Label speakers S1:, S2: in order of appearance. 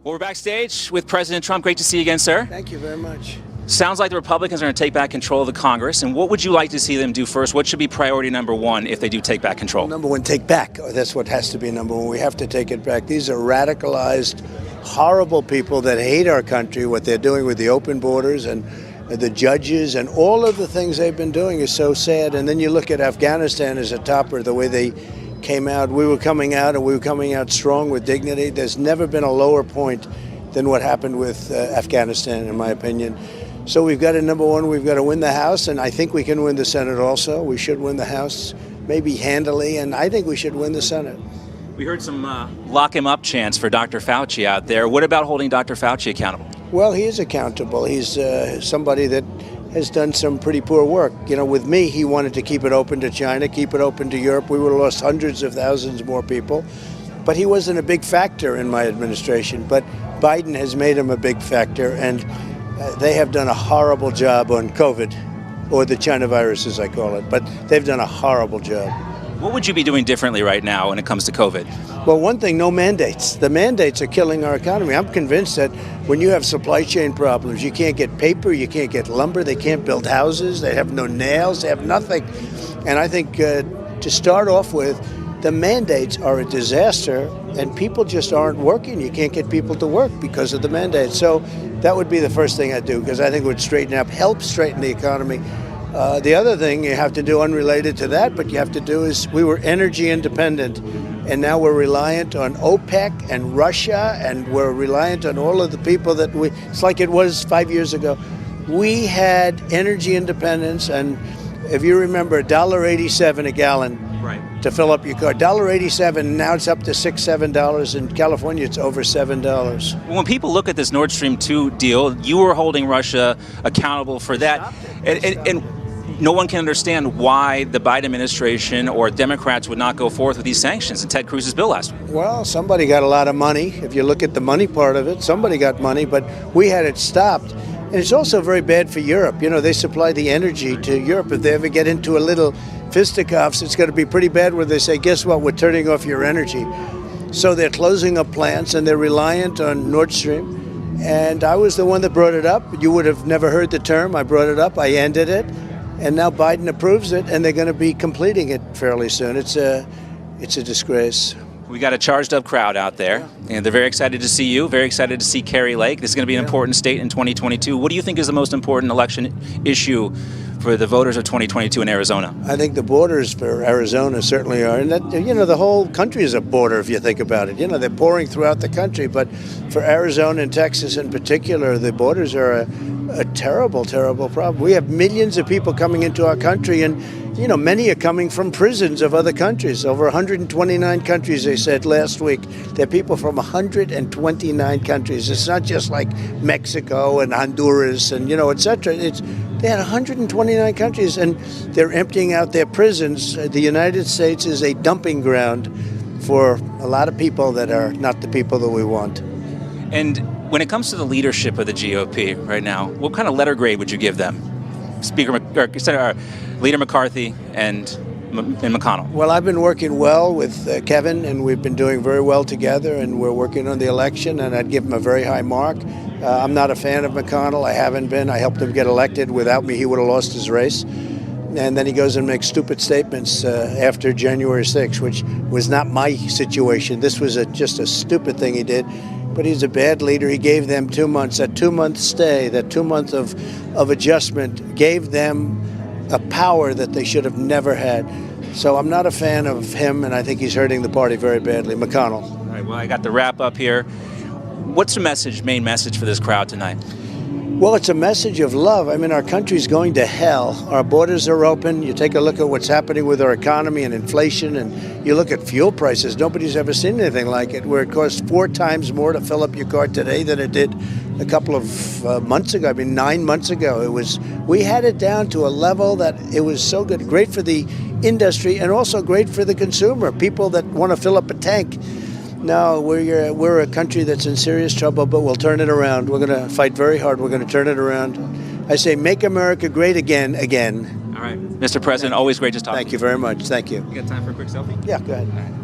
S1: Well, we're backstage with President Trump. Great to see you again, sir.
S2: Thank you very much.
S1: Sounds like the Republicans are going to take back control of the Congress. And what would you like to see them do first? What should be priority number one if they do take back control?
S2: Number one, take back. That's what has to be number one. We have to take it back. These are radicalized, horrible people that hate our country. What they're doing with the open borders and the judges and all of the things they've been doing is so sad. And then you look at Afghanistan as a topper, the way they came out. We were coming out, and we were coming out strong with dignity. There's never been a lower point than what happened with Afghanistan, in my opinion. So we've got to, number one, we've got to win the House, and I think we can win the Senate also. We should win the House, maybe handily, and I think we should win the Senate.
S1: We heard some lock him up chants for Dr. Fauci out there. What about holding Dr. Fauci accountable?
S2: Well, he is accountable. He's somebody that has done some pretty poor work. You know, with me, he wanted to keep it open to China, keep it open to Europe. We would have lost hundreds of thousands more people. But he wasn't a big factor in my administration. But Biden has made him a big factor, and they have done a horrible job on COVID, or the China virus, as I call it. But they've done a horrible job.
S1: What would you be doing differently right now when it comes to COVID?
S2: Well, one thing, no mandates. The mandates are killing our economy. I'm convinced that when you have supply chain problems, you can't get paper, you can't get lumber, they can't build houses, they have no nails, they have nothing. And I think to start off with, the mandates are a disaster, and people just aren't working. You can't get people to work because of the mandates. So that would be the first thing I'd do, because I think it would straighten up, help straighten the economy. The other thing you have to do, unrelated to that, but you have to do, is we were energy independent, and now we're reliant on OPEC and Russia, and we're reliant on all of the people that it's like it was 5 years ago. We had energy independence, and if you remember, $1.87 a gallon.
S1: Right.
S2: To fill up your car. $1.87, now it's up to $6, $7. In California, it's over $7.
S1: When people look at this Nord Stream 2 deal, you were holding Russia accountable for that. And no one can understand why the Biden administration or Democrats would not go forth with these sanctions in Ted Cruz's bill last week.
S2: Well, somebody got a lot of money. If you look at the money part of it, somebody got money, but we had it stopped. And it's also very bad for Europe. You know, they supply the energy to Europe. If they ever get into a little fisticuffs, it's going to be pretty bad where they say, guess what, we're turning off your energy. So they're closing up plants, and they're reliant on Nord Stream. And I was the one that brought it up. You would have never heard the term. I brought it up. I ended it. And now Biden approves it, and they're going to be completing it fairly soon. It's a disgrace.
S1: We got a charged up crowd out there, and they're very excited to see you, very excited to see Kari Lake. This is going to be an important state in 2022. What do you think is the most important election issue for the voters of 2022 in Arizona?
S2: I think the borders for Arizona certainly are. And that, you know, the whole country is a border if you think about it. You know, they're pouring throughout the country, but for Arizona and Texas in particular, the borders are a terrible, terrible problem. We have millions of people coming into our country, and you know, many are coming from prisons of other countries. Over 129 countries, they said last week. They're people from 129 countries. It's not just like Mexico and Honduras and, you know, et cetera. They had 129 countries, and they're emptying out their prisons. The United States is a dumping ground for a lot of people that are not the people that we want.
S1: And when it comes to the leadership of the GOP right now, what kind of letter grade would you give them? Leader McCarthy and McConnell.
S2: Well, I've been working well with Kevin, and we've been doing very well together, and we're working on the election, and I'd give him a very high mark. I'm not a fan of McConnell. I haven't been. I helped him get elected. Without me, he would have lost his race. And then he goes and makes stupid statements after January 6th, which was not my situation. This was just a stupid thing he did. But he's a bad leader. He gave them 2 months. That 2-month stay, that 2 months of adjustment gave them a power that they should have never had. So I'm not a fan of him, and I think he's hurting the party very badly. McConnell.
S1: All right, well, I got the wrap up here. What's the main message for this crowd tonight?
S2: Well, it's a message of love. I mean, our country's going to hell. Our borders are open. You take a look at what's happening with our economy and inflation, and you look at fuel prices. Nobody's ever seen anything like it, where it costs 4 times more to fill up your car today than it did a couple of months ago. I mean, 9 months ago. We had it down to a level that it was so good, great for the industry and also great for the consumer, people that want to fill up a tank. No, we're a country that's in serious trouble, but we'll turn it around. We're going to fight very hard. We're going to turn it around. I say, make America great again.
S1: All right. Mr. President, always great to talk.
S2: Thank you very much. Thank you.
S1: You got time for a quick selfie?
S2: Yeah, go ahead.